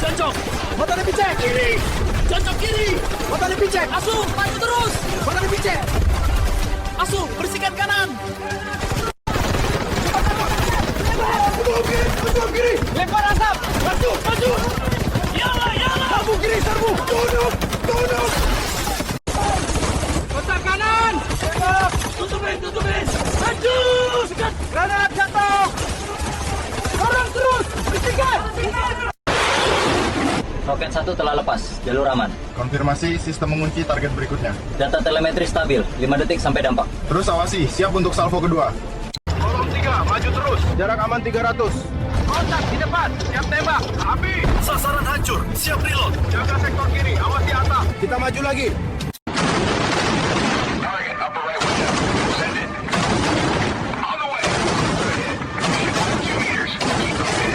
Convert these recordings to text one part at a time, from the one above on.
Joncok. Mata lebih cek. Kiri. Joncok kiri. Mata lebih cek. Asuh, maju terus. Mata lebih cek. Asuh, bersihkan kanan. Betul kiri. Lempar asap. Maju, maju. Yala, yala. Serbu kiri, serbu. Tunduk. Kotak kanan. Tutupin. Maju. Sikat. Granat jatuh. Dorong terus. Bersihkan. Roket 1 telah lepas, jalur aman. Konfirmasi sistem mengunci target berikutnya. Data telemetri stabil, 5 detik sampai dampak. Terus awasi, siap untuk salvo kedua. Kolom 3, maju terus. Jarak aman 300. Kontak di depan, siap tembak. Api. Sasaran hancur, siap reload. Jaga sektor kiri, awas di atap. Kita maju lagi. Target upper right window. Send it. On the way. Ship 2 meters. Keep moving.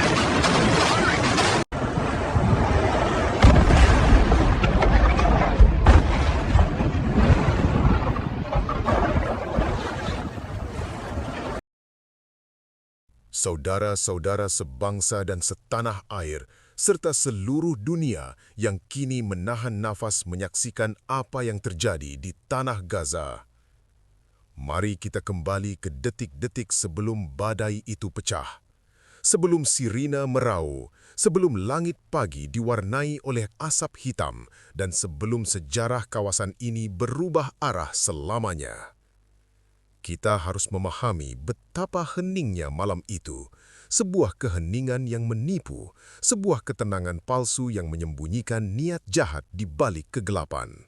Saudara-saudara sebangsa dan setanah air, serta seluruh dunia yang kini menahan nafas menyaksikan apa yang terjadi di tanah Gaza. Mari kita kembali ke detik-detik sebelum badai itu pecah. Sebelum sirina merau, sebelum langit pagi diwarnai oleh asap hitam, dan sebelum sejarah kawasan ini berubah arah selamanya. Kita harus memahami betapa heningnya malam itu, sebuah keheningan yang menipu, sebuah ketenangan palsu yang menyembunyikan niat jahat di balik kegelapan.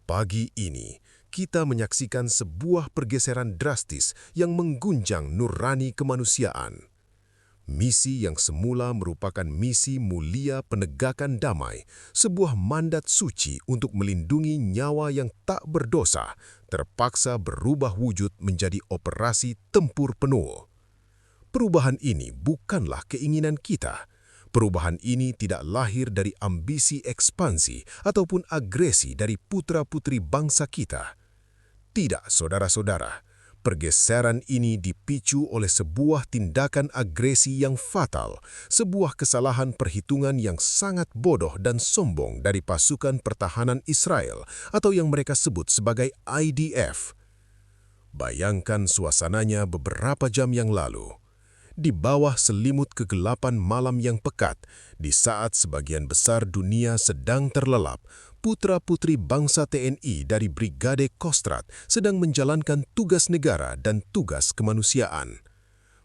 Pagi ini, kita menyaksikan sebuah pergeseran drastis yang mengguncang nurani kemanusiaan. Misi yang semula merupakan misi mulia penegakan damai, sebuah mandat suci untuk melindungi nyawa yang tak berdosa, terpaksa berubah wujud menjadi operasi tempur penuh. Perubahan ini bukanlah keinginan kita. Perubahan ini tidak lahir dari ambisi ekspansi ataupun agresi dari putra-putri bangsa kita. Tidak, saudara-saudara. Pergeseran ini dipicu oleh sebuah tindakan agresi yang fatal, sebuah kesalahan perhitungan yang sangat bodoh dan sombong dari pasukan pertahanan Israel atau yang mereka sebut sebagai IDF. Bayangkan suasananya beberapa jam yang lalu. Di bawah selimut kegelapan malam yang pekat, di saat sebagian besar dunia sedang terlelap, putra-putri bangsa TNI dari Brigade Kostrad sedang menjalankan tugas negara dan tugas kemanusiaan.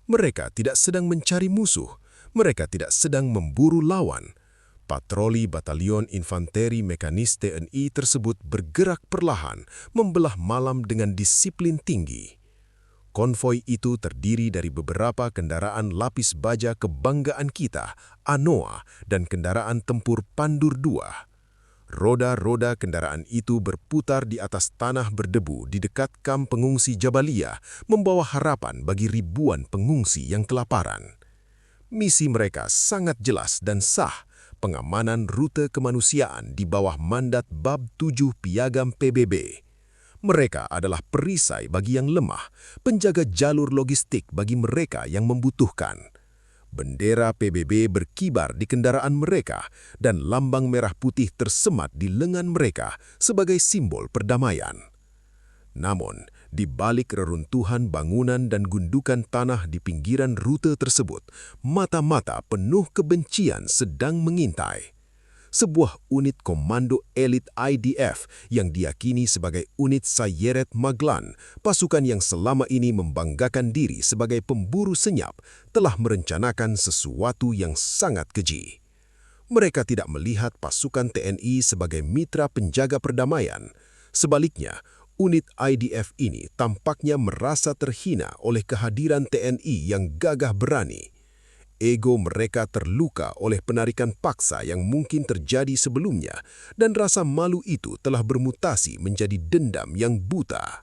Mereka tidak sedang mencari musuh, mereka tidak sedang memburu lawan. Patroli Batalion Infanteri Mekanis TNI tersebut bergerak perlahan, membelah malam dengan disiplin tinggi. Konvoi itu terdiri dari beberapa kendaraan lapis baja kebanggaan kita, ANOA, dan kendaraan tempur Pandur II. Roda-roda kendaraan itu berputar di atas tanah berdebu di dekat kamp pengungsi Jabaliyah, membawa harapan bagi ribuan pengungsi yang kelaparan. Misi mereka sangat jelas dan sah, pengamanan rute kemanusiaan di bawah mandat Bab 7 Piagam PBB. Mereka adalah perisai bagi yang lemah, penjaga jalur logistik bagi mereka yang membutuhkan. Bendera PBB berkibar di kendaraan mereka dan lambang merah putih tersemat di lengan mereka sebagai simbol perdamaian. Namun, di balik reruntuhan bangunan dan gundukan tanah di pinggiran rute tersebut, mata-mata penuh kebencian sedang mengintai. Sebuah unit komando elit IDF yang diyakini sebagai unit Sayeret Maglan, pasukan yang selama ini membanggakan diri sebagai pemburu senyap, telah merencanakan sesuatu yang sangat keji. Mereka tidak melihat pasukan TNI sebagai mitra penjaga perdamaian. Sebaliknya, unit IDF ini tampaknya merasa terhina oleh kehadiran TNI yang gagah berani. Ego mereka terluka oleh penarikan paksa yang mungkin terjadi sebelumnya, dan rasa malu itu telah bermutasi menjadi dendam yang buta.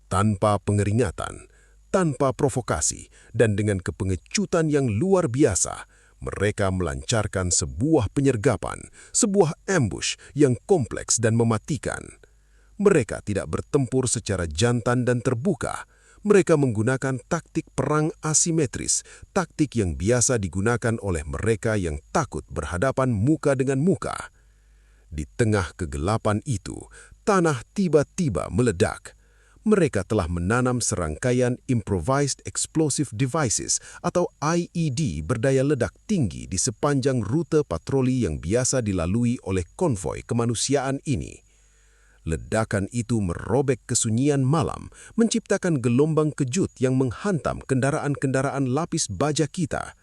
Tanpa pengeringatan, tanpa provokasi, dan dengan kepengecutan yang luar biasa, mereka melancarkan sebuah penyergapan, sebuah ambush yang kompleks dan mematikan. Mereka tidak bertempur secara jantan dan terbuka. Mereka menggunakan taktik perang asimetris, taktik yang biasa digunakan oleh mereka yang takut berhadapan muka dengan muka. Di tengah kegelapan itu, tanah tiba-tiba meledak. Mereka telah menanam serangkaian Improvised Explosive Devices atau IED berdaya ledak tinggi di sepanjang rute patroli yang biasa dilalui oleh konvoi kemanusiaan ini. Ledakan itu merobek kesunyian malam, menciptakan gelombang kejut yang menghantam kendaraan-kendaraan lapis baja kita.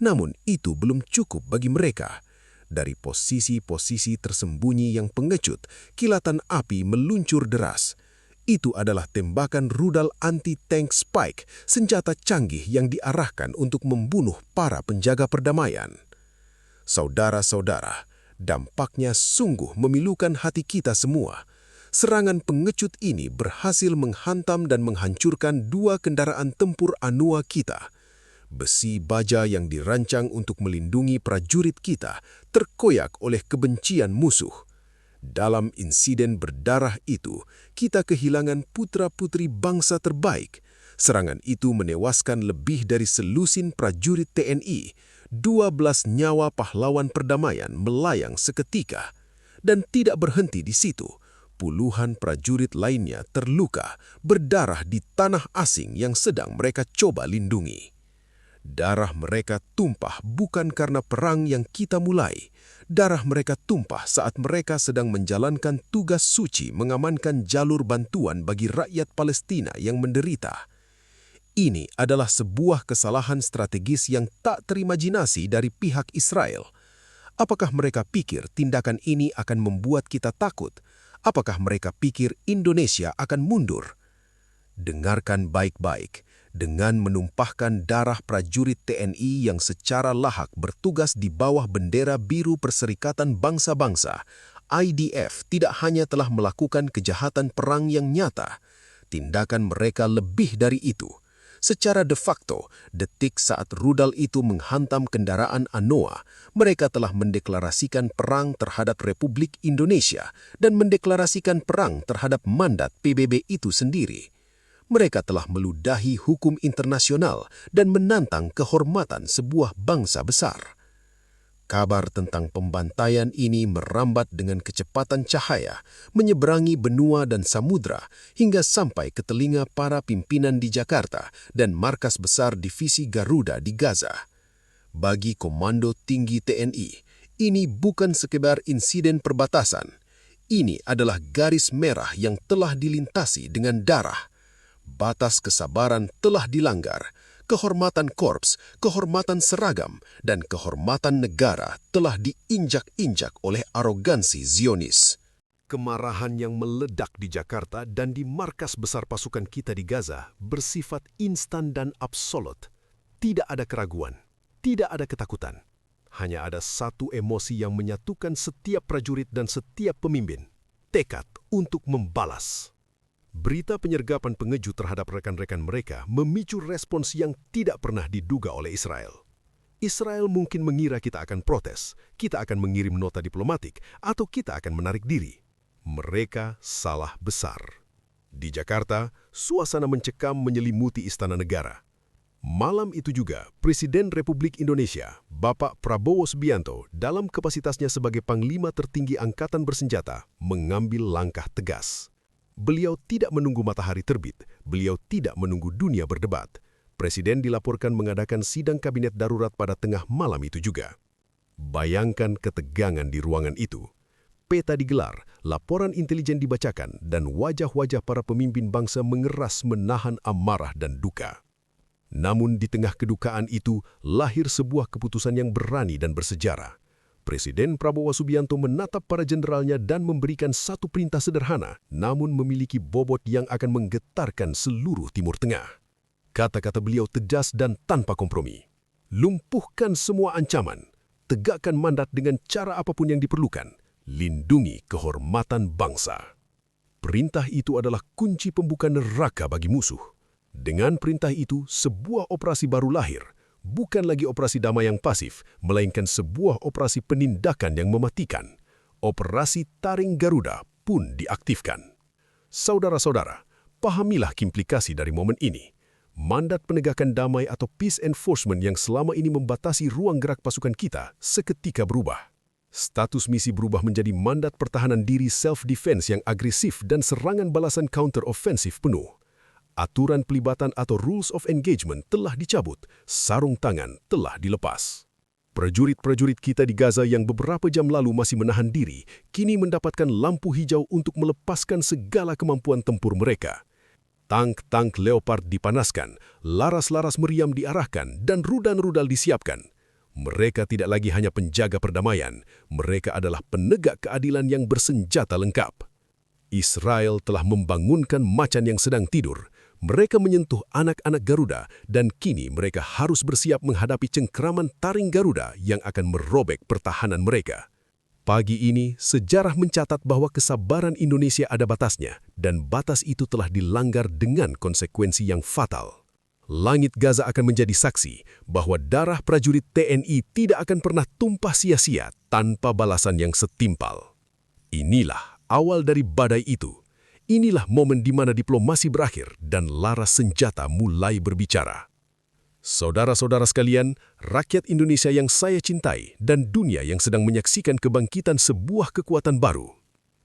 Namun itu belum cukup bagi mereka. Dari posisi-posisi tersembunyi yang pengecut, kilatan api meluncur deras. Itu adalah tembakan rudal anti-tank Spike, senjata canggih yang diarahkan untuk membunuh para penjaga perdamaian. Saudara-saudara, dampaknya sungguh memilukan hati kita semua. Serangan pengecut ini berhasil menghantam dan menghancurkan 2 kendaraan tempur Anua kita. Besi baja yang dirancang untuk melindungi prajurit kita terkoyak oleh kebencian musuh. Dalam insiden berdarah itu, kita kehilangan putra-putri bangsa terbaik. Serangan itu menewaskan lebih dari selusin prajurit TNI. 12 nyawa pahlawan perdamaian melayang seketika. Dan tidak berhenti di situ. Puluhan prajurit lainnya terluka, berdarah di tanah asing yang sedang mereka coba lindungi. Darah mereka tumpah bukan karena perang yang kita mulai. Darah mereka tumpah saat mereka sedang menjalankan tugas suci mengamankan jalur bantuan bagi rakyat Palestina yang menderita. Ini adalah sebuah kesalahan strategis yang tak terimajinasi dari pihak Israel. Apakah mereka pikir tindakan ini akan membuat kita takut? Apakah mereka pikir Indonesia akan mundur? Dengarkan baik-baik. Dengan menumpahkan darah prajurit TNI yang secara lahak bertugas di bawah bendera biru Perserikatan Bangsa-Bangsa, IDF tidak hanya telah melakukan kejahatan perang yang nyata, tindakan mereka lebih dari itu. Secara de facto, detik saat rudal itu menghantam kendaraan Anoa, mereka telah mendeklarasikan perang terhadap Republik Indonesia dan mendeklarasikan perang terhadap mandat PBB itu sendiri. Mereka telah meludahi hukum internasional dan menantang kehormatan sebuah bangsa besar. Kabar tentang pembantaian ini merambat dengan kecepatan cahaya, menyeberangi benua dan samudra hingga sampai ke telinga para pimpinan di Jakarta dan markas besar Divisi Garuda di Gaza. Bagi Komando Tinggi TNI, ini bukan sekedar insiden perbatasan. Ini adalah garis merah yang telah dilintasi dengan darah. Batas kesabaran telah dilanggar, kehormatan korps, kehormatan seragam, dan kehormatan negara telah diinjak-injak oleh arogansi Zionis. Kemarahan yang meledak di Jakarta dan di markas besar pasukan kita di Gaza bersifat instan dan absolut. Tidak ada keraguan, tidak ada ketakutan. Hanya ada satu emosi yang menyatukan setiap prajurit dan setiap pemimpin, tekad untuk membalas. Berita penyergapan pengejut terhadap rekan-rekan mereka memicu respons yang tidak pernah diduga oleh Israel. Israel mungkin mengira kita akan protes, kita akan mengirim nota diplomatik, atau kita akan menarik diri. Mereka salah besar. Di Jakarta, suasana mencekam menyelimuti Istana Negara. Malam itu juga, Presiden Republik Indonesia, Bapak Prabowo Subianto, dalam kapasitasnya sebagai Panglima Tertinggi Angkatan Bersenjata, mengambil langkah tegas. Beliau tidak menunggu matahari terbit, beliau tidak menunggu dunia berdebat. Presiden dilaporkan mengadakan sidang kabinet darurat pada tengah malam itu juga. Bayangkan ketegangan di ruangan itu. Peta digelar, laporan intelijen dibacakan, dan wajah-wajah para pemimpin bangsa mengeras menahan amarah dan duka. Namun di tengah kedukaan itu, lahir sebuah keputusan yang berani dan bersejarah. Presiden Prabowo Subianto menatap para jenderalnya dan memberikan satu perintah sederhana, namun memiliki bobot yang akan menggetarkan seluruh Timur Tengah. Kata-kata beliau tegas dan tanpa kompromi. Lumpuhkan semua ancaman, tegakkan mandat dengan cara apapun yang diperlukan, lindungi kehormatan bangsa. Perintah itu adalah kunci pembuka neraka bagi musuh. Dengan perintah itu, sebuah operasi baru lahir. Bukan lagi operasi damai yang pasif, melainkan sebuah operasi penindakan yang mematikan. Operasi Taring Garuda pun diaktifkan. Saudara-saudara, Pahamilah implikasi dari momen ini. Mandat penegakan damai atau peace enforcement yang selama ini membatasi ruang gerak pasukan kita seketika berubah. Status misi berubah menjadi mandat pertahanan diri self-defense yang agresif dan serangan balasan counter-offensive penuh. Aturan pelibatan atau rules of engagement telah dicabut, sarung tangan telah dilepas. Prajurit-prajurit kita di Gaza yang beberapa jam lalu masih menahan diri, kini mendapatkan lampu hijau untuk melepaskan segala kemampuan tempur mereka. Tank-tank Leopard dipanaskan, laras-laras meriam diarahkan, dan rudal-rudal disiapkan. Mereka tidak lagi hanya penjaga perdamaian, mereka adalah penegak keadilan yang bersenjata lengkap. Israel telah membangunkan macan yang sedang tidur. Mereka menyentuh anak-anak Garuda dan kini mereka harus bersiap menghadapi cengkeraman taring Garuda yang akan merobek pertahanan mereka. Pagi ini, sejarah mencatat bahwa kesabaran Indonesia ada batasnya dan batas itu telah dilanggar dengan konsekuensi yang fatal. Langit Gaza akan menjadi saksi bahwa darah prajurit TNI tidak akan pernah tumpah sia-sia tanpa balasan yang setimpal. Inilah awal dari badai itu. Inilah momen di mana diplomasi berakhir dan laras senjata mulai berbicara. Saudara-saudara sekalian, rakyat Indonesia yang saya cintai dan dunia yang sedang menyaksikan kebangkitan sebuah kekuatan baru.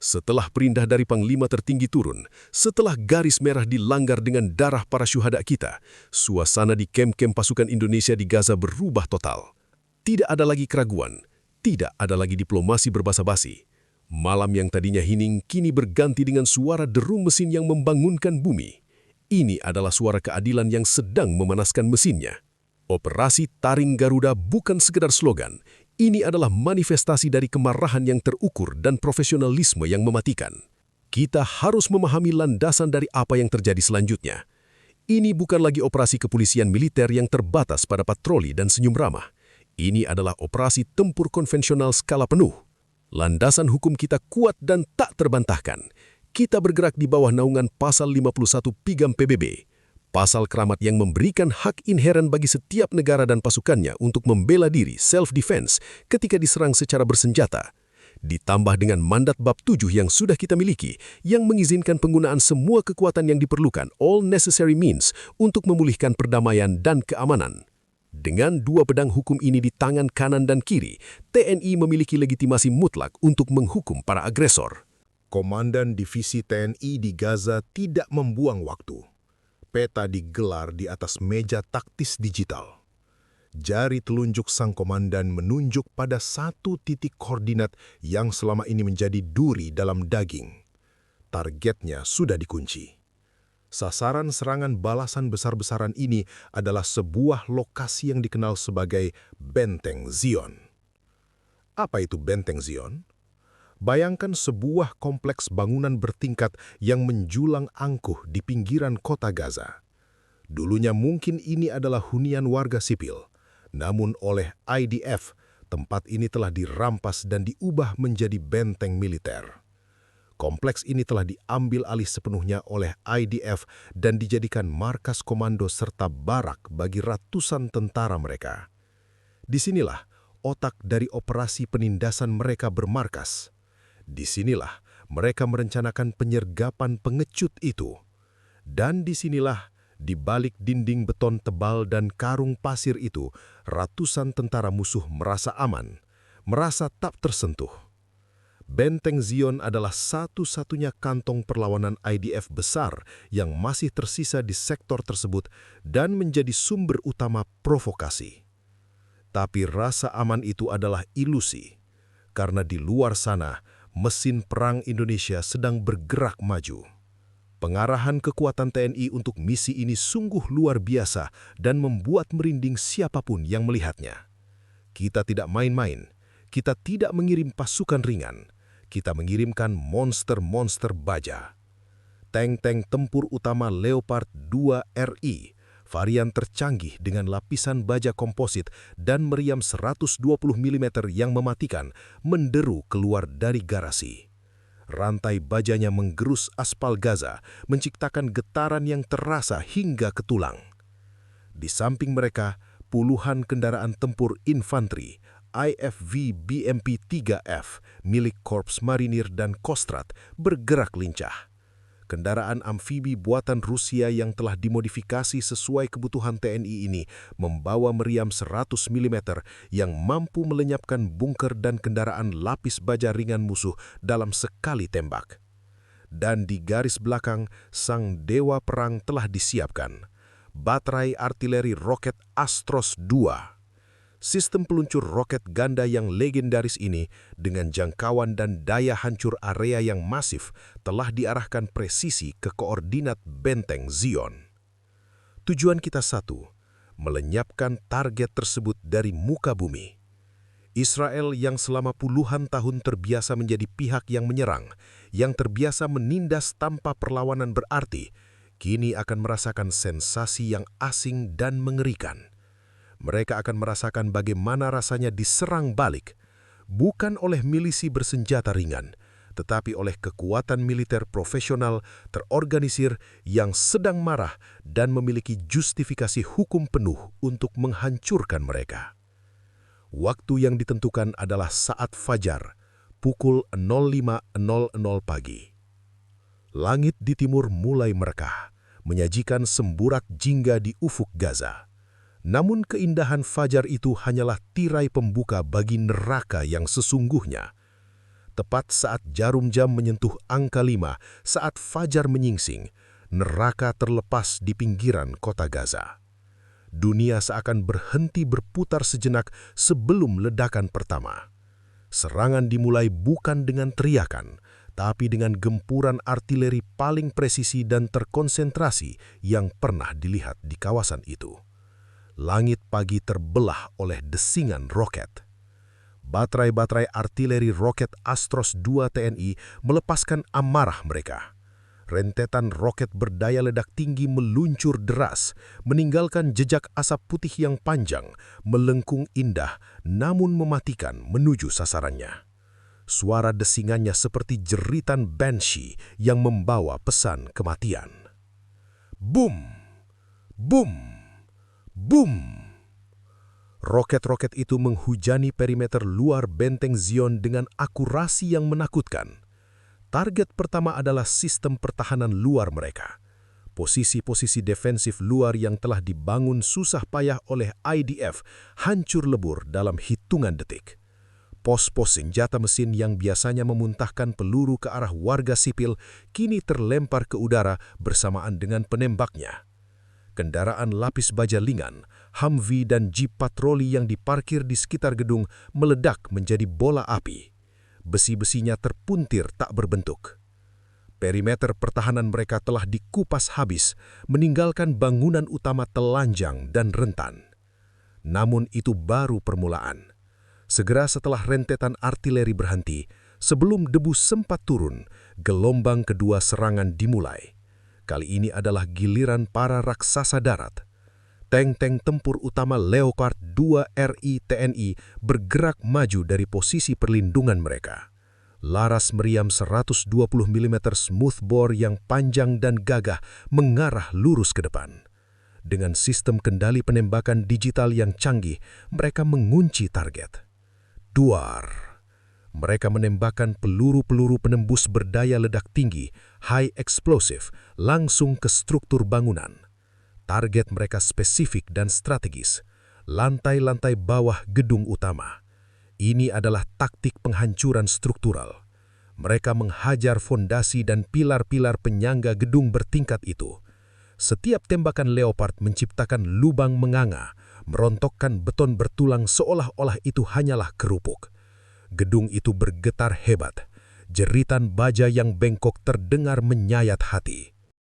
Setelah perintah dari Panglima tertinggi turun, setelah garis merah dilanggar dengan darah para syuhada kita, suasana di kem-kem pasukan Indonesia di Gaza berubah total. Tidak ada lagi keraguan, tidak ada lagi diplomasi berbasa-basi. Malam yang tadinya hening kini berganti dengan suara deru mesin yang membangunkan bumi. Ini adalah suara keadilan yang sedang memanaskan mesinnya. Operasi Taring Garuda bukan sekedar slogan. Ini adalah manifestasi dari kemarahan yang terukur dan profesionalisme yang mematikan. Kita harus memahami landasan dari apa yang terjadi selanjutnya. Ini bukan lagi operasi kepolisian militer yang terbatas pada patroli dan senyum ramah. Ini adalah operasi tempur konvensional skala penuh. Landasan hukum kita kuat dan tak terbantahkan. Kita bergerak di bawah naungan Pasal 51 Pigam PBB. Pasal keramat yang memberikan hak inheren bagi setiap negara dan pasukannya untuk membela diri self-defense ketika diserang secara bersenjata. Ditambah dengan mandat bab 7 yang sudah kita miliki, yang mengizinkan penggunaan semua kekuatan yang diperlukan, all necessary means, untuk memulihkan perdamaian dan keamanan. Dengan dua pedang hukum ini di tangan kanan dan kiri, TNI memiliki legitimasi mutlak untuk menghukum para agresor. Komandan Divisi TNI di Gaza tidak membuang waktu. Peta digelar di atas meja taktis digital. Jari telunjuk sang komandan menunjuk pada satu titik koordinat yang selama ini menjadi duri dalam daging. Targetnya sudah dikunci. Sasaran serangan balasan besar-besaran ini adalah sebuah lokasi yang dikenal sebagai Benteng Zion. Apa itu Benteng Zion? Bayangkan sebuah kompleks bangunan bertingkat yang menjulang angkuh di pinggiran kota Gaza. Dulunya mungkin ini adalah hunian warga sipil, namun oleh IDF, tempat ini telah dirampas dan diubah menjadi benteng militer. Kompleks ini telah diambil alih sepenuhnya oleh IDF dan dijadikan markas komando serta barak bagi ratusan tentara mereka. Disinilah otak dari operasi penindasan mereka bermarkas. Disinilah mereka merencanakan penyergapan pengecut itu. Dan disinilah, di balik dinding beton tebal dan karung pasir itu, ratusan tentara musuh merasa aman, merasa tak tersentuh. Benteng Zion adalah satu-satunya kantong perlawanan IDF besar yang masih tersisa di sektor tersebut dan menjadi sumber utama provokasi. Tapi rasa aman itu adalah ilusi, karena di luar sana, mesin perang Indonesia sedang bergerak maju. Pengarahan kekuatan TNI untuk misi ini sungguh luar biasa dan membuat merinding siapapun yang melihatnya. Kita tidak main-main, kita tidak mengirim pasukan ringan, kita mengirimkan monster-monster baja. Tank-tank tempur utama Leopard 2 RI, varian tercanggih dengan lapisan baja komposit dan meriam 120 mm yang mematikan, menderu keluar dari garasi. Rantai bajanya menggerus aspal Gaza, menciptakan getaran yang terasa hingga ke tulang. Di samping mereka, puluhan kendaraan tempur infanteri, IFV BMP-3F, milik Korps Marinir dan Kostrad, bergerak lincah. kendaraan amfibi buatan Rusia yang telah dimodifikasi sesuai kebutuhan TNI ini membawa meriam 100 mm yang mampu melenyapkan bunker dan kendaraan lapis baja ringan musuh dalam sekali tembak. Dan di garis belakang, sang dewa perang telah disiapkan, baterai artileri roket Astros II. Sistem peluncur roket ganda yang legendaris ini dengan jangkauan dan daya hancur area yang masif telah diarahkan presisi ke koordinat benteng Zion. Tujuan kita satu, melenyapkan target tersebut dari muka bumi. Israel yang selama puluhan tahun terbiasa menjadi pihak yang menyerang, yang terbiasa menindas tanpa perlawanan berarti, kini akan merasakan sensasi yang asing dan mengerikan. Mereka akan merasakan bagaimana rasanya diserang balik, bukan oleh milisi bersenjata ringan, tetapi oleh kekuatan militer profesional terorganisir yang sedang marah dan memiliki justifikasi hukum penuh untuk menghancurkan mereka. Waktu yang ditentukan adalah saat fajar, pukul 05.00 pagi. Langit di timur mulai merekah, menyajikan semburat jingga di ufuk Gaza. Namun keindahan fajar itu hanyalah tirai pembuka bagi neraka yang sesungguhnya. Tepat saat jarum jam menyentuh angka 5, saat fajar menyingsing, neraka terlepas di pinggiran kota Gaza. Dunia seakan berhenti berputar sejenak sebelum ledakan pertama. Serangan dimulai bukan dengan teriakan, tapi dengan gempuran artileri paling presisi dan terkonsentrasi yang pernah dilihat di kawasan itu. Langit pagi terbelah oleh desingan roket. Baterai-baterai artileri roket Astros II TNI melepaskan amarah mereka. Rentetan roket berdaya ledak tinggi meluncur deras, meninggalkan jejak asap putih yang panjang, melengkung indah, namun mematikan menuju sasarannya. Suara desingannya seperti jeritan banshee yang membawa pesan kematian. Boom! Boom! Boom! Roket-roket itu menghujani perimeter luar benteng Zion dengan akurasi yang menakutkan. Target pertama adalah sistem pertahanan luar mereka. Posisi-posisi defensif luar yang telah dibangun susah payah oleh IDF hancur lebur dalam hitungan detik. Pos-pos senjata mesin yang biasanya memuntahkan peluru ke arah warga sipil kini terlempar ke udara bersamaan dengan penembaknya. Kendaraan lapis baja ringan, Humvee dan jeep patroli yang diparkir di sekitar gedung meledak menjadi bola api. Besi-besinya terpuntir tak berbentuk. Perimeter pertahanan mereka telah dikupas habis, meninggalkan bangunan utama telanjang dan rentan. Namun itu baru permulaan. Segera setelah rentetan artileri berhenti, sebelum debu sempat turun, gelombang kedua serangan dimulai. Kali ini adalah giliran para raksasa darat. Tank-tank tempur utama Leopard 2 RI TNI bergerak maju dari posisi perlindungan mereka. Laras meriam 120 mm smoothbore yang panjang dan gagah mengarah lurus ke depan. Dengan sistem kendali penembakan digital yang canggih, mereka mengunci target. Duar! Mereka menembakkan peluru-peluru penembus berdaya ledak tinggi, high explosive, langsung ke struktur bangunan. Target mereka spesifik dan strategis, lantai-lantai bawah gedung utama. Ini adalah taktik penghancuran struktural. Mereka menghajar fondasi dan pilar-pilar penyangga gedung bertingkat itu. Setiap tembakan Leopard menciptakan lubang menganga, merontokkan beton bertulang seolah-olah itu hanyalah kerupuk. Gedung itu bergetar hebat. Jeritan baja yang bengkok terdengar menyayat hati.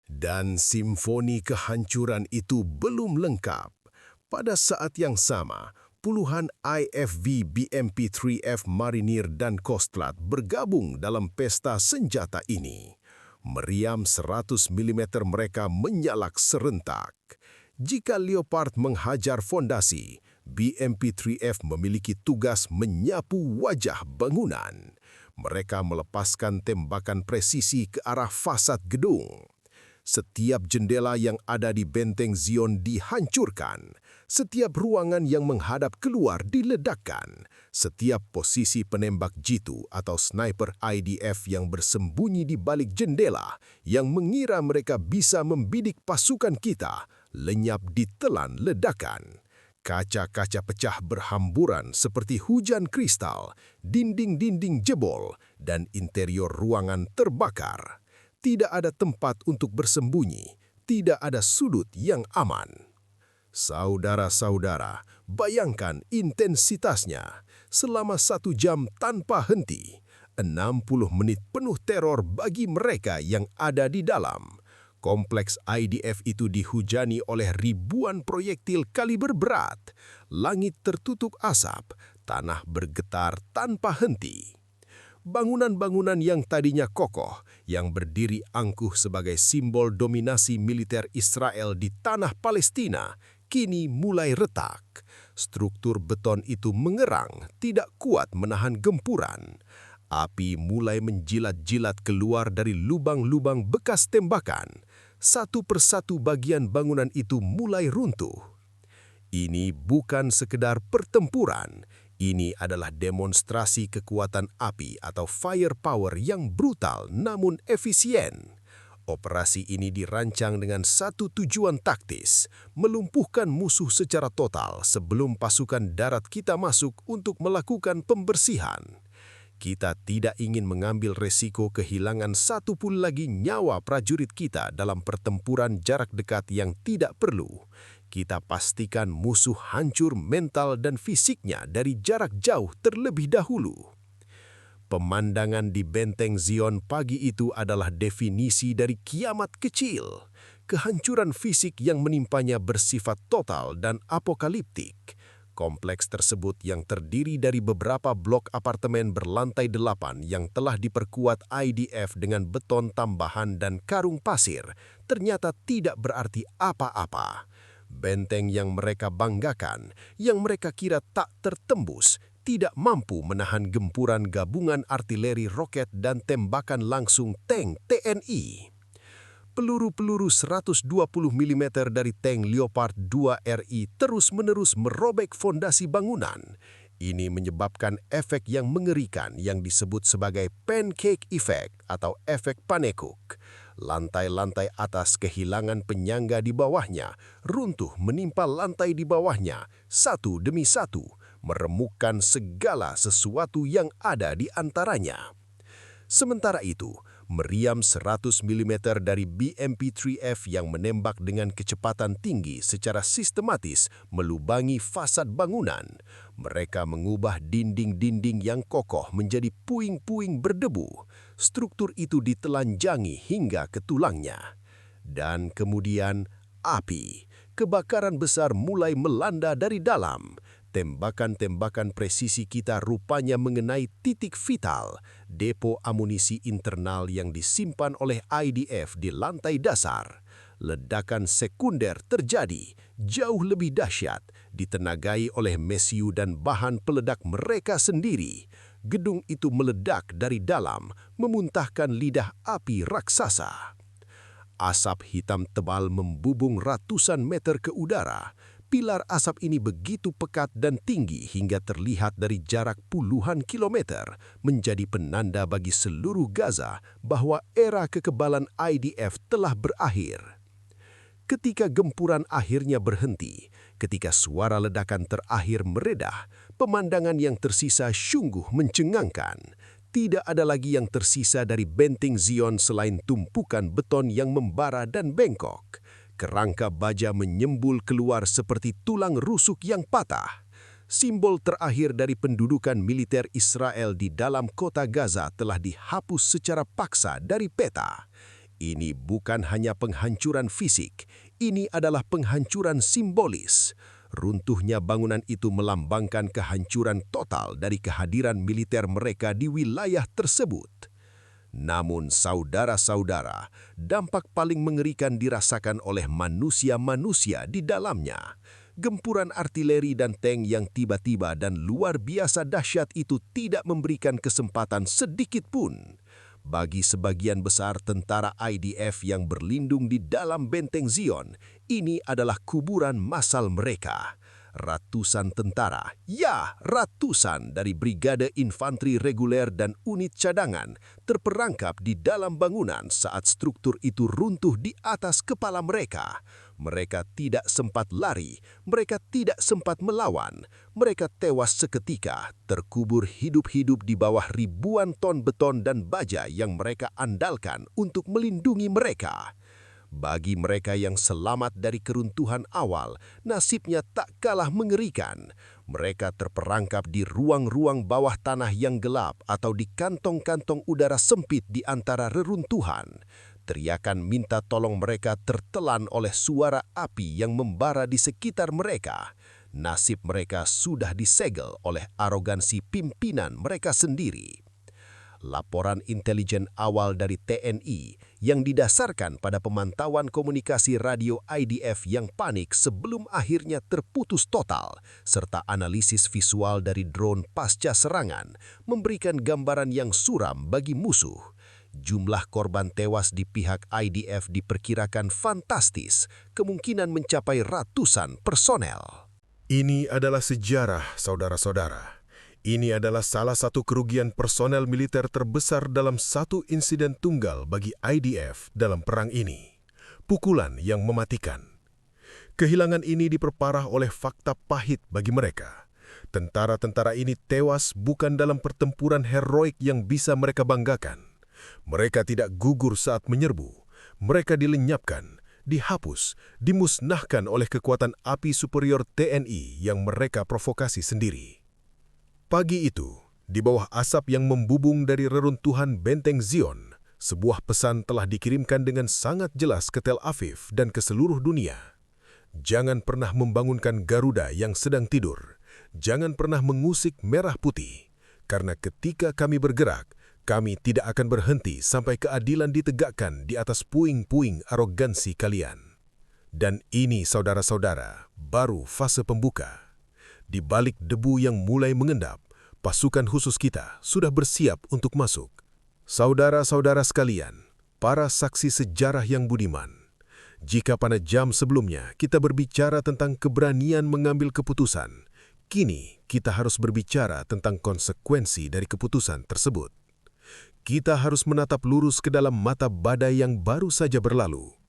Dan simfoni kehancuran itu belum lengkap. Pada saat yang sama, puluhan IFV BMP-3F Marinir dan Kostrat bergabung dalam pesta senjata ini. Meriam 100 mm mereka menyalak serentak. Jika Leopard menghajar fondasi, BMP-3F memiliki tugas menyapu wajah bangunan. Mereka melepaskan tembakan presisi ke arah fasad gedung. Setiap jendela yang ada di benteng Zion dihancurkan. Setiap ruangan yang menghadap keluar diledakkan. Setiap posisi penembak jitu atau sniper IDF yang bersembunyi di balik jendela yang mengira mereka bisa membidik pasukan kita lenyap ditelan ledakan. Kaca-kaca pecah berhamburan seperti hujan kristal, dinding-dinding jebol, dan interior ruangan terbakar. Tidak ada tempat untuk bersembunyi, tidak ada sudut yang aman. Saudara-saudara, bayangkan intensitasnya. Selama 1 jam tanpa henti, 60 menit penuh teror bagi mereka yang ada di dalam. Kompleks IDF itu dihujani oleh ribuan proyektil kaliber berat. Langit tertutup asap, tanah bergetar tanpa henti. Bangunan-bangunan yang tadinya kokoh, yang berdiri angkuh sebagai simbol dominasi militer Israel di tanah Palestina, kini mulai retak. Struktur beton itu mengerang, tidak kuat menahan gempuran. Api mulai menjilat-jilat keluar dari lubang-lubang bekas tembakan. Satu persatu bagian bangunan itu mulai runtuh. Ini bukan sekedar pertempuran. Ini adalah demonstrasi kekuatan api atau firepower yang brutal namun efisien. Operasi ini dirancang dengan satu tujuan taktis, melumpuhkan musuh secara total sebelum pasukan darat kita masuk untuk melakukan pembersihan. Kita tidak ingin mengambil resiko kehilangan satu pun lagi nyawa prajurit kita dalam pertempuran jarak dekat yang tidak perlu. Kita pastikan musuh hancur mental dan fisiknya dari jarak jauh terlebih dahulu. Pemandangan di benteng Zion pagi itu adalah definisi dari kiamat kecil. Kehancuran fisik yang menimpanya bersifat total dan apokaliptik. Kompleks tersebut yang terdiri dari beberapa blok apartemen berlantai 8 yang telah diperkuat IDF dengan beton tambahan dan karung pasir ternyata tidak berarti apa-apa. Benteng yang mereka banggakan, yang mereka kira tak tertembus, tidak mampu menahan gempuran gabungan artileri roket dan tembakan langsung tank TNI. Peluru-peluru 120 mm dari tank Leopard 2 RI terus-menerus merobek fondasi bangunan. Ini menyebabkan efek yang mengerikan yang disebut sebagai pancake effect atau efek panekuk. Lantai-lantai atas kehilangan penyangga di bawahnya, runtuh menimpa lantai di bawahnya, satu demi satu, meremukkan segala sesuatu yang ada di antaranya. Sementara itu, meriam 100 mm dari BMP-3F yang menembak dengan kecepatan tinggi secara sistematis melubangi fasad bangunan. Mereka mengubah dinding-dinding yang kokoh menjadi puing-puing berdebu. Struktur itu ditelanjangi hingga ke tulangnya. Dan kemudian api. Kebakaran besar mulai melanda dari dalam. Tembakan-tembakan presisi kita rupanya mengenai titik vital, depo amunisi internal yang disimpan oleh IDF di lantai dasar. Ledakan sekunder terjadi, jauh lebih dahsyat, ditenagai oleh mesiu dan bahan peledak mereka sendiri. Gedung itu meledak dari dalam, memuntahkan lidah api raksasa. Asap hitam tebal membubung ratusan meter ke udara. Pilar asap ini begitu pekat dan tinggi hingga terlihat dari jarak puluhan kilometer, menjadi penanda bagi seluruh Gaza bahwa era kekebalan IDF telah berakhir. Ketika gempuran akhirnya berhenti, ketika suara ledakan terakhir meredah, pemandangan yang tersisa sungguh mencengangkan. Tidak ada lagi yang tersisa dari benteng Zion selain tumpukan beton yang membara dan bengkok. Kerangka baja menyembul keluar seperti tulang rusuk yang patah. Simbol terakhir dari pendudukan militer Israel di dalam kota Gaza telah dihapus secara paksa dari peta. Ini bukan hanya penghancuran fisik, ini adalah penghancuran simbolis. Runtuhnya bangunan itu melambangkan kehancuran total dari kehadiran militer mereka di wilayah tersebut. Namun saudara-saudara, dampak paling mengerikan dirasakan oleh manusia-manusia di dalamnya. Gempuran artileri dan tank yang tiba-tiba dan luar biasa dahsyat itu tidak memberikan kesempatan sedikit pun. Bagi sebagian besar tentara IDF yang berlindung di dalam benteng Zion, ini adalah kuburan massal mereka. Ratusan tentara, ya ratusan dari Brigade Infanteri Reguler dan unit cadangan terperangkap di dalam bangunan saat struktur itu runtuh di atas kepala mereka. Mereka tidak sempat lari, mereka tidak sempat melawan, mereka tewas seketika, terkubur hidup-hidup di bawah ribuan ton beton dan baja yang mereka andalkan untuk melindungi mereka. Bagi mereka yang selamat dari keruntuhan awal, nasibnya tak kalah mengerikan. Mereka terperangkap di ruang-ruang bawah tanah yang gelap atau di kantong-kantong udara sempit di antara reruntuhan. Teriakan minta tolong mereka tertelan oleh suara api yang membara di sekitar mereka. Nasib mereka sudah disegel oleh arogansi pimpinan mereka sendiri. Laporan intelijen awal dari TNI yang didasarkan pada pemantauan komunikasi radio IDF yang panik sebelum akhirnya terputus total, serta analisis visual dari drone pasca serangan, memberikan gambaran yang suram bagi musuh. Jumlah korban tewas di pihak IDF diperkirakan fantastis, kemungkinan mencapai ratusan personel. Ini adalah sejarah, saudara-saudara. Ini adalah salah satu kerugian personel militer terbesar dalam satu insiden tunggal bagi IDF dalam perang ini. Pukulan yang mematikan. Kehilangan ini diperparah oleh fakta pahit bagi mereka. Tentara-tentara ini tewas bukan dalam pertempuran heroik yang bisa mereka banggakan. Mereka tidak gugur saat menyerbu. Mereka dilenyapkan, dihapus, dimusnahkan oleh kekuatan api superior TNI yang mereka provokasi sendiri. Pagi itu, di bawah asap yang membubung dari reruntuhan benteng Zion, sebuah pesan telah dikirimkan dengan sangat jelas ke Tel Aviv dan ke seluruh dunia. Jangan pernah membangunkan Garuda yang sedang tidur. Jangan pernah mengusik merah putih. Karena ketika kami bergerak, kami tidak akan berhenti sampai keadilan ditegakkan di atas puing-puing arogansi kalian. Dan ini, saudara-saudara, baru fase pembuka. Di balik debu yang mulai mengendap, pasukan khusus kita sudah bersiap untuk masuk. Saudara-saudara sekalian, para saksi sejarah yang budiman, jika pada jam sebelumnya kita berbicara tentang keberanian mengambil keputusan, kini kita harus berbicara tentang konsekuensi dari keputusan tersebut. Kita harus menatap lurus ke dalam mata badai yang baru saja berlalu.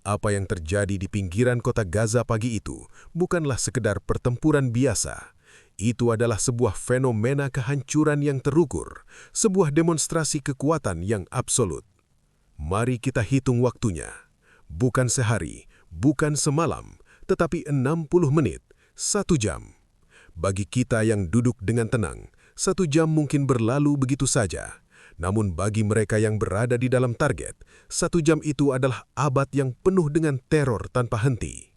Apa yang terjadi di pinggiran kota Gaza pagi itu bukanlah sekedar pertempuran biasa. Itu adalah sebuah fenomena kehancuran yang terukur, sebuah demonstrasi kekuatan yang absolut. Mari kita hitung waktunya. Bukan sehari, bukan semalam, tetapi 60 menit, 1 jam. Bagi kita yang duduk dengan tenang, 1 jam mungkin berlalu begitu saja. Namun bagi mereka yang berada di dalam target, 1 jam itu adalah abad yang penuh dengan teror tanpa henti.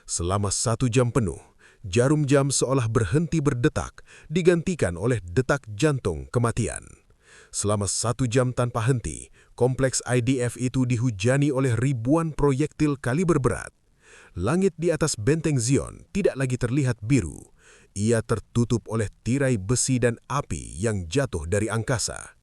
Selama 1 jam penuh, jarum jam seolah berhenti berdetak, digantikan oleh detak jantung kematian. Selama 1 jam tanpa henti, kompleks IDF itu dihujani oleh ribuan proyektil kaliber berat. Langit di atas benteng Zion tidak lagi terlihat biru. Ia tertutup oleh tirai besi dan api yang jatuh dari angkasa.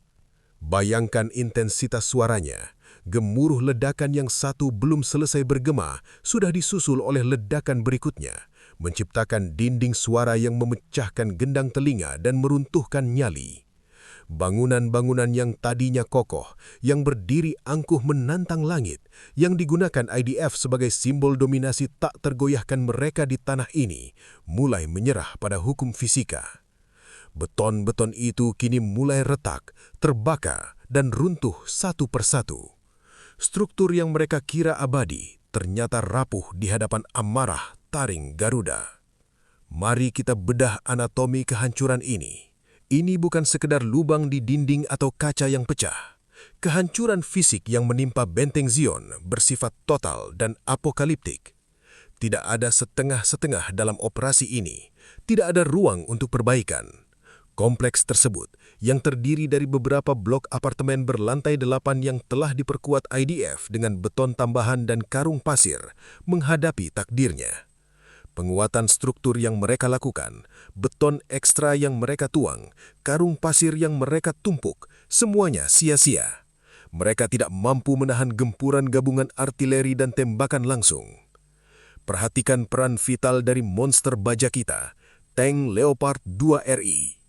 Bayangkan intensitas suaranya. Gemuruh ledakan yang satu belum selesai bergema sudah disusul oleh ledakan berikutnya, menciptakan dinding suara yang memecahkan gendang telinga dan meruntuhkan nyali. Bangunan-bangunan yang tadinya kokoh, yang berdiri angkuh menantang langit, yang digunakan IDF sebagai simbol dominasi tak tergoyahkan mereka di tanah ini, mulai menyerah pada hukum fisika. Beton-beton itu kini mulai retak, terbakar, dan runtuh satu persatu. Struktur yang mereka kira abadi ternyata rapuh di hadapan amarah taring Garuda. Mari kita bedah anatomi kehancuran ini. Ini bukan sekedar lubang di dinding atau kaca yang pecah. Kehancuran fisik yang menimpa benteng Zion bersifat total dan apokaliptik. Tidak ada setengah-setengah dalam operasi ini. Tidak ada ruang untuk perbaikan. Kompleks tersebut, yang terdiri dari beberapa blok apartemen berlantai 8 yang telah diperkuat IDF dengan beton tambahan dan karung pasir, menghadapi takdirnya. Penguatan struktur yang mereka lakukan, beton ekstra yang mereka tuang, karung pasir yang mereka tumpuk, semuanya sia-sia. Mereka tidak mampu menahan gempuran gabungan artileri dan tembakan langsung. Perhatikan peran vital dari monster baja kita, tank Leopard 2 RI.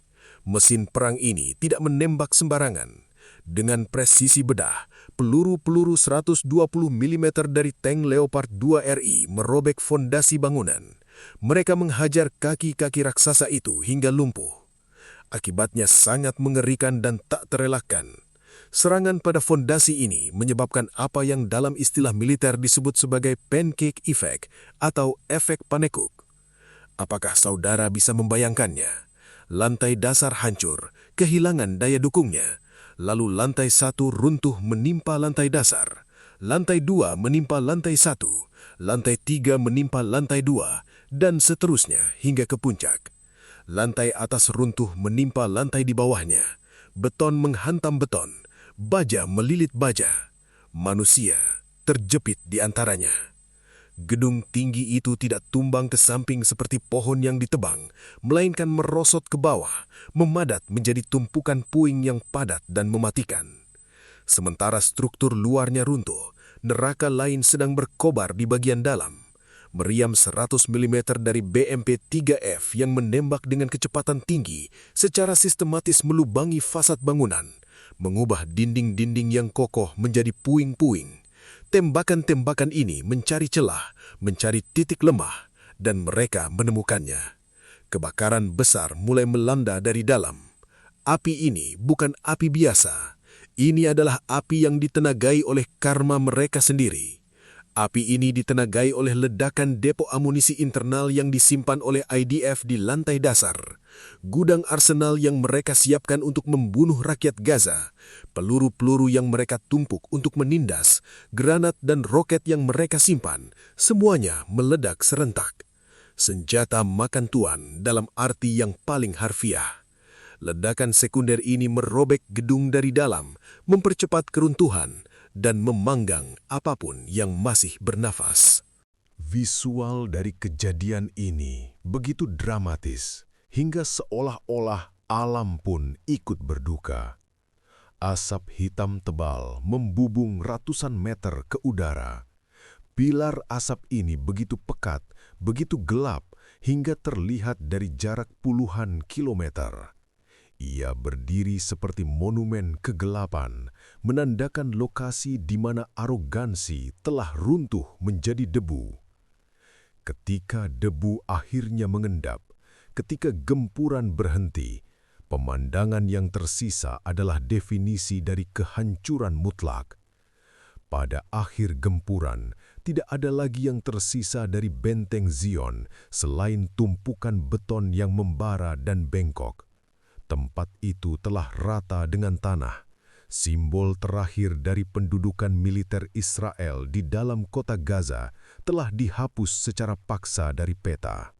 Mesin perang ini tidak menembak sembarangan. Dengan presisi bedah, peluru-peluru 120 mm dari tank Leopard 2 RI merobek fondasi bangunan. Mereka menghajar kaki-kaki raksasa itu hingga lumpuh. Akibatnya sangat mengerikan dan tak terelakkan. Serangan pada fondasi ini menyebabkan apa yang dalam istilah militer disebut sebagai pancake effect atau efek panekuk. Apakah saudara bisa membayangkannya? Lantai dasar hancur, kehilangan daya dukungnya. Lalu lantai 1 runtuh menimpa lantai dasar. Lantai 2 menimpa lantai 1. Lantai 3 menimpa lantai 2. Dan seterusnya hingga ke puncak. Lantai atas runtuh menimpa lantai di bawahnya. Beton menghantam beton. Baja melilit baja. Manusia terjepit di antaranya. Gedung tinggi itu tidak tumbang ke samping seperti pohon yang ditebang, melainkan merosot ke bawah, memadat menjadi tumpukan puing yang padat dan mematikan. Sementara struktur luarnya runtuh, neraka lain sedang berkobar di bagian dalam. Meriam 100 mm dari BMP-3F yang menembak dengan kecepatan tinggi secara sistematis melubangi fasad bangunan, mengubah dinding-dinding yang kokoh menjadi puing-puing. Tembakan-tembakan ini mencari celah, mencari titik lemah, dan mereka menemukannya. Kebakaran besar mulai melanda dari dalam. Api ini bukan api biasa. Ini adalah api yang ditenagai oleh karma mereka sendiri. Api ini ditenagai oleh ledakan depo amunisi internal yang disimpan oleh IDF di lantai dasar, gudang arsenal yang mereka siapkan untuk membunuh rakyat Gaza, peluru-peluru yang mereka tumpuk untuk menindas, granat dan roket yang mereka simpan, semuanya meledak serentak. Senjata makan tuan dalam arti yang paling harfiah. Ledakan sekunder ini merobek gedung dari dalam, mempercepat keruntuhan, dan memanggang apapun yang masih bernafas. Visual dari kejadian ini begitu dramatis, hingga seolah-olah alam pun ikut berduka. Asap hitam tebal membubung ratusan meter ke udara. Pilar asap ini begitu pekat, begitu gelap, hingga terlihat dari jarak puluhan kilometer. Ia berdiri seperti monumen kegelapan, menandakan lokasi di mana arogansi telah runtuh menjadi debu. Ketika debu akhirnya mengendap, ketika gempuran berhenti, pemandangan yang tersisa adalah definisi dari kehancuran mutlak. Pada akhir gempuran, tidak ada lagi yang tersisa dari benteng Zion selain tumpukan beton yang membara dan bengkok. Tempat itu telah rata dengan tanah, simbol terakhir dari pendudukan militer Israel di dalam kota Gaza telah dihapus secara paksa dari peta.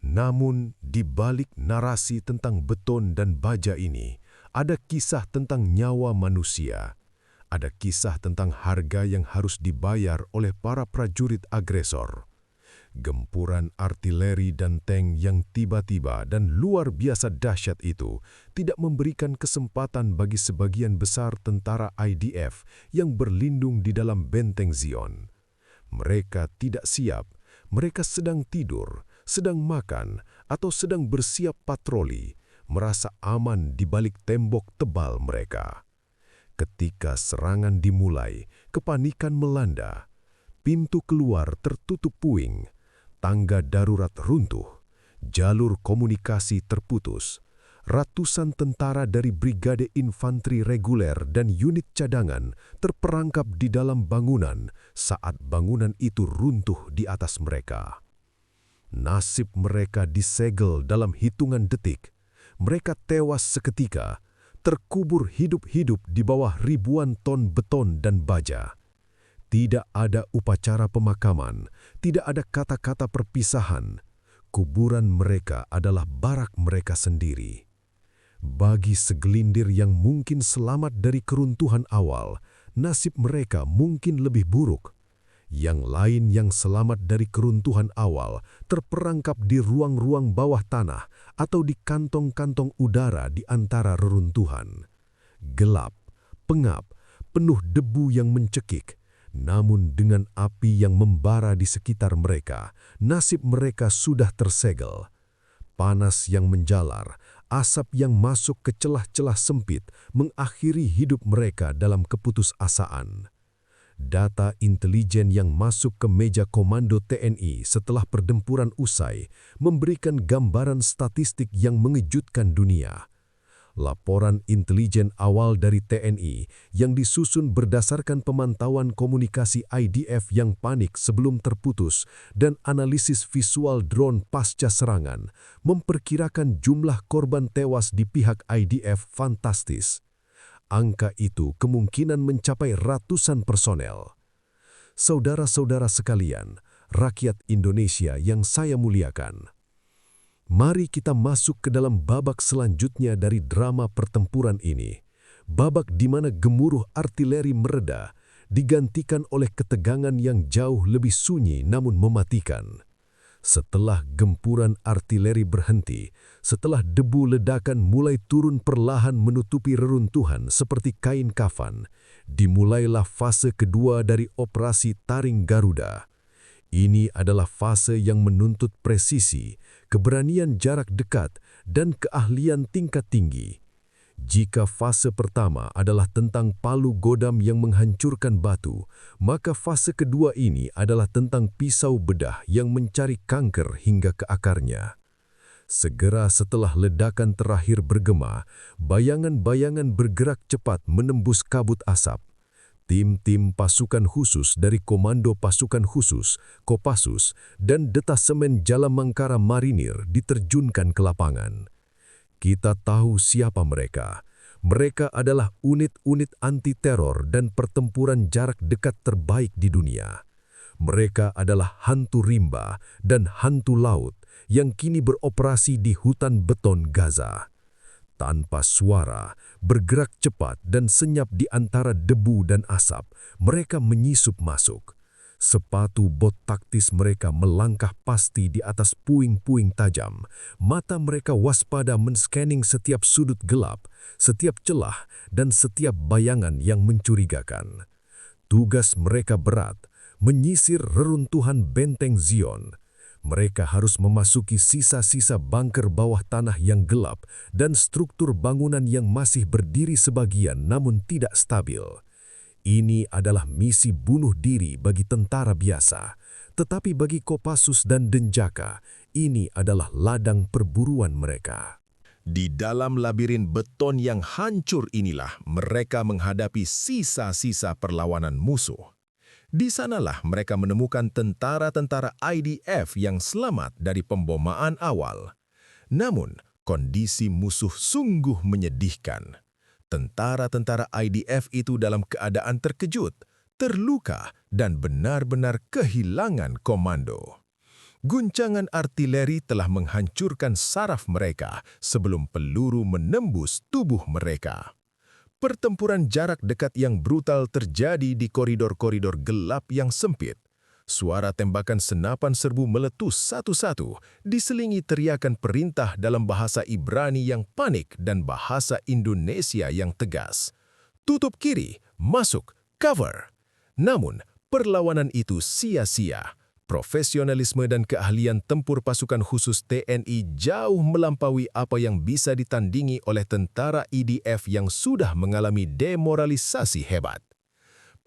Namun, di balik narasi tentang beton dan baja ini, ada kisah tentang nyawa manusia. Ada kisah tentang harga yang harus dibayar oleh para prajurit agresor. Gempuran artileri dan tank yang tiba-tiba dan luar biasa dahsyat itu tidak memberikan kesempatan bagi sebagian besar tentara IDF yang berlindung di dalam benteng Zion. Mereka tidak siap, mereka sedang tidur, sedang makan, atau sedang bersiap patroli, merasa aman di balik tembok tebal mereka. Ketika serangan dimulai, kepanikan melanda. Pintu keluar tertutup puing. Tangga darurat runtuh, jalur komunikasi terputus, ratusan tentara dari Brigade Infanteri Reguler dan unit cadangan terperangkap di dalam bangunan saat bangunan itu runtuh di atas mereka. Nasib mereka disegel dalam hitungan detik. Mereka tewas seketika, terkubur hidup-hidup di bawah ribuan ton beton dan baja. Tidak ada upacara pemakaman, tidak ada kata-kata perpisahan. Kuburan mereka adalah barak mereka sendiri. Bagi segelintir yang mungkin selamat dari keruntuhan awal, nasib mereka mungkin lebih buruk. Yang lain yang selamat dari keruntuhan awal terperangkap di ruang-ruang bawah tanah atau di kantong-kantong udara di antara reruntuhan. Gelap, pengap, penuh debu yang mencekik. Namun dengan api yang membara di sekitar mereka, nasib mereka sudah tersegel. Panas yang menjalar, asap yang masuk ke celah-celah sempit mengakhiri hidup mereka dalam keputusasaan. Data intelijen yang masuk ke meja komando TNI setelah pertempuran usai memberikan gambaran statistik yang mengejutkan dunia. Laporan intelijen awal dari TNI yang disusun berdasarkan pemantauan komunikasi IDF yang panik sebelum terputus dan analisis visual drone pasca serangan memperkirakan jumlah korban tewas di pihak IDF fantastis. Angka itu kemungkinan mencapai ratusan personel. Saudara-saudara sekalian, rakyat Indonesia yang saya muliakan, mari kita masuk ke dalam babak selanjutnya dari drama pertempuran ini. Babak di mana gemuruh artileri mereda, digantikan oleh ketegangan yang jauh lebih sunyi namun mematikan. Setelah gempuran artileri berhenti, setelah debu ledakan mulai turun perlahan menutupi reruntuhan seperti kain kafan, dimulailah fase kedua dari operasi Taring Garuda. Ini adalah fase yang menuntut presisi, keberanian jarak dekat, dan keahlian tingkat tinggi. Jika fase pertama adalah tentang palu godam yang menghancurkan batu, maka fase kedua ini adalah tentang pisau bedah yang mencari kanker hingga ke akarnya. Segera setelah ledakan terakhir bergema, bayangan-bayangan bergerak cepat menembus kabut asap. Tim-tim pasukan khusus dari Komando Pasukan Khusus, Kopassus, dan Detasemen Jalamangkara Marinir diterjunkan ke lapangan. Kita tahu siapa mereka. Mereka adalah unit-unit anti-teror dan pertempuran jarak dekat terbaik di dunia. Mereka adalah hantu rimba dan hantu laut yang kini beroperasi di hutan beton Gaza. Tanpa suara, bergerak cepat dan senyap di antara debu dan asap, mereka menyisup masuk. Sepatu bot taktis mereka melangkah pasti di atas puing-puing tajam. Mata mereka waspada men-scanning setiap sudut gelap, setiap celah, dan setiap bayangan yang mencurigakan. Tugas mereka berat, menyisir reruntuhan benteng Zion. Mereka harus memasuki sisa-sisa bunker bawah tanah yang gelap dan struktur bangunan yang masih berdiri sebagian namun tidak stabil. Ini adalah misi bunuh diri bagi tentara biasa, tetapi bagi Kopassus dan Denjaka, ini adalah ladang perburuan mereka. Di dalam labirin beton yang hancur inilah mereka menghadapi sisa-sisa perlawanan musuh. Di sanalah mereka menemukan tentara-tentara IDF yang selamat dari pembomaan awal. Namun, kondisi musuh sungguh menyedihkan. Tentara-tentara IDF itu dalam keadaan terkejut, terluka, dan benar-benar kehilangan komando. Guncangan artileri telah menghancurkan saraf mereka sebelum peluru menembus tubuh mereka. Pertempuran jarak dekat yang brutal terjadi di koridor-koridor gelap yang sempit. Suara tembakan senapan serbu meletus satu-satu, diselingi teriakan perintah dalam bahasa Ibrani yang panik dan bahasa Indonesia yang tegas. Tutup kiri, masuk, cover. Namun, perlawanan itu sia-sia. Profesionalisme dan keahlian tempur pasukan khusus TNI jauh melampaui apa yang bisa ditandingi oleh tentara IDF yang sudah mengalami demoralisasi hebat.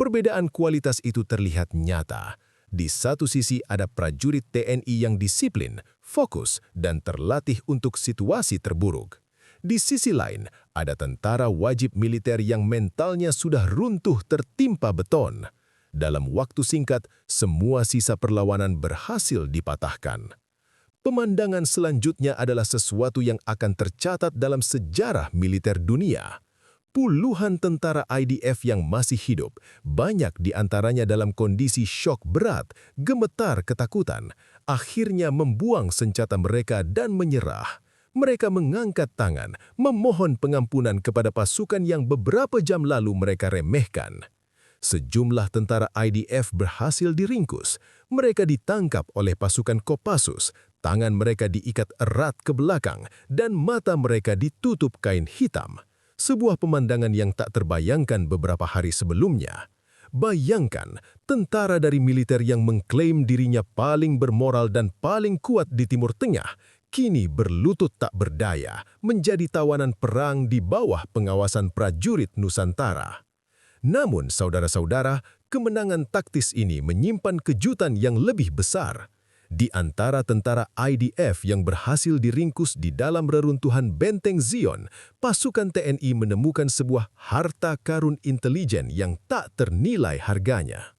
Perbedaan kualitas itu terlihat nyata. Di satu sisi ada prajurit TNI yang disiplin, fokus, dan terlatih untuk situasi terburuk. Di sisi lain, ada tentara wajib militer yang mentalnya sudah runtuh tertimpa beton. Dalam waktu singkat, semua sisa perlawanan berhasil dipatahkan. Pemandangan selanjutnya adalah sesuatu yang akan tercatat dalam sejarah militer dunia. Puluhan tentara IDF yang masih hidup, banyak di antaranya dalam kondisi syok berat, gemetar ketakutan, akhirnya membuang senjata mereka dan menyerah. Mereka mengangkat tangan, memohon pengampunan kepada pasukan yang beberapa jam lalu mereka remehkan. Sejumlah tentara IDF berhasil diringkus. Mereka ditangkap oleh pasukan Kopassus, tangan mereka diikat erat ke belakang, dan mata mereka ditutup kain hitam. sebuah pemandangan yang tak terbayangkan beberapa hari sebelumnya. Bayangkan, tentara dari militer yang mengklaim dirinya paling bermoral dan paling kuat di Timur Tengah, kini berlutut tak berdaya, menjadi tawanan perang di bawah pengawasan prajurit Nusantara. Namun, saudara-saudara, kemenangan taktis ini menyimpan kejutan yang lebih besar. Di antara tentara IDF yang berhasil diringkus di dalam reruntuhan Benteng Zion, pasukan TNI menemukan sebuah harta karun intelijen yang tak ternilai harganya.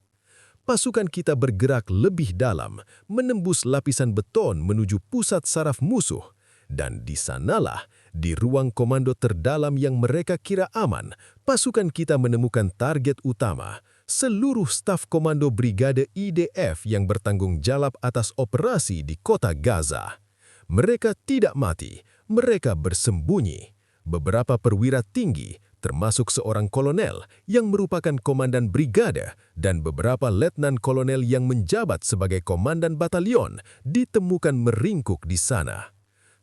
Pasukan kita bergerak lebih dalam, menembus lapisan beton menuju pusat saraf musuh, dan di sanalah, di ruang komando terdalam yang mereka kira aman, pasukan kita menemukan target utama, seluruh staf komando Brigade IDF yang bertanggung jawab atas operasi di kota Gaza. Mereka tidak mati, mereka bersembunyi. Beberapa perwira tinggi, termasuk seorang kolonel yang merupakan komandan brigade dan beberapa letnan kolonel yang menjabat sebagai komandan batalion, ditemukan meringkuk di sana.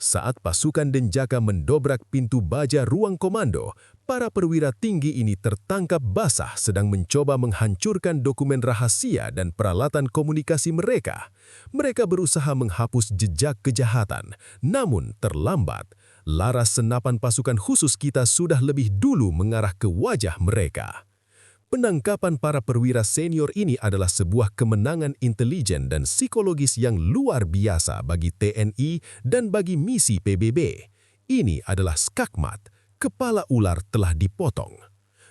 Saat pasukan Denjaka mendobrak pintu baja ruang komando, para perwira tinggi ini tertangkap basah sedang mencoba menghancurkan dokumen rahasia dan peralatan komunikasi mereka. Mereka berusaha menghapus jejak kejahatan, namun terlambat. Laras senapan pasukan khusus kita sudah lebih dulu mengarah ke wajah mereka. Penangkapan para perwira senior ini adalah sebuah kemenangan intelijen dan psikologis yang luar biasa bagi TNI dan bagi misi PBB. Ini adalah skakmat, kepala ular telah dipotong.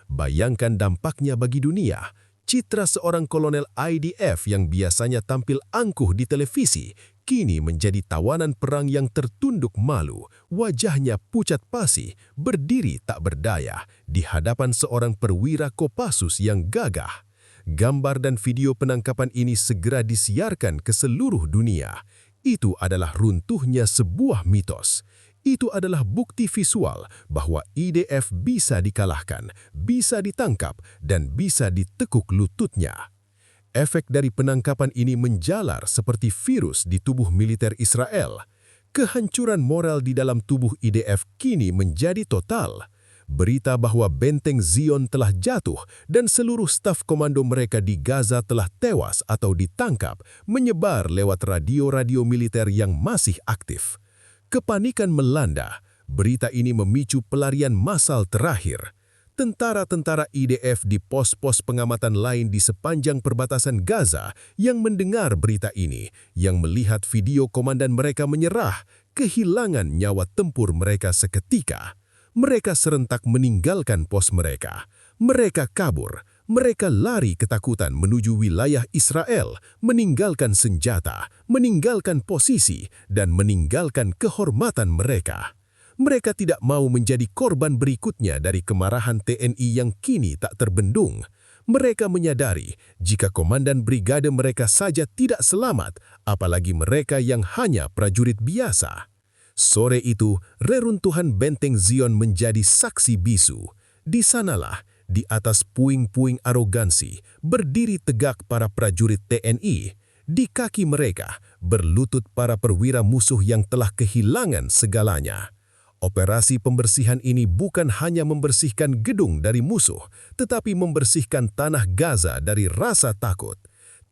Bayangkan dampaknya bagi dunia. Citra seorang kolonel IDF yang biasanya tampil angkuh di televisi, kini menjadi tawanan perang yang tertunduk malu, wajahnya pucat pasi, berdiri tak berdaya di hadapan seorang perwira Kopassus yang gagah. Gambar dan video penangkapan ini segera disiarkan ke seluruh dunia. Itu adalah runtuhnya sebuah mitos. Itu adalah bukti visual bahwa IDF bisa dikalahkan, bisa ditangkap, dan bisa ditekuk lututnya. Efek dari penangkapan ini menjalar seperti virus di tubuh militer Israel. Kehancuran moral di dalam tubuh IDF kini menjadi total. Berita bahwa Benteng Zion telah jatuh dan seluruh staf komando mereka di Gaza telah tewas atau ditangkap menyebar lewat radio-radio militer yang masih aktif. Kepanikan melanda. Berita ini memicu pelarian massal terakhir. Tentara-tentara IDF di pos-pos pengamatan lain di sepanjang perbatasan Gaza yang mendengar berita ini, yang melihat video komandan mereka menyerah, kehilangan nyawa tempur mereka seketika. Mereka serentak meninggalkan pos mereka. Mereka kabur. Mereka lari ketakutan menuju wilayah Israel, meninggalkan senjata, meninggalkan posisi, dan meninggalkan kehormatan mereka. Mereka tidak mau menjadi korban berikutnya dari kemarahan TNI yang kini tak terbendung. Mereka menyadari jika komandan brigade mereka saja tidak selamat, apalagi mereka yang hanya prajurit biasa. Sore itu, reruntuhan Benteng Zion menjadi saksi bisu. Di sanalah, di atas puing-puing arogansi, berdiri tegak para prajurit TNI. Di kaki mereka, berlutut para perwira musuh yang telah kehilangan segalanya. Operasi pembersihan ini bukan hanya membersihkan gedung dari musuh, tetapi membersihkan tanah Gaza dari rasa takut.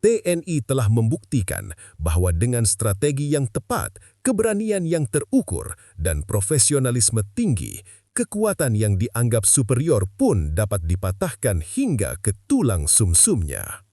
TNI telah membuktikan bahwa dengan strategi yang tepat, keberanian yang terukur, dan profesionalisme tinggi, kekuatan yang dianggap superior pun dapat dipatahkan hingga ke tulang sumsumnya.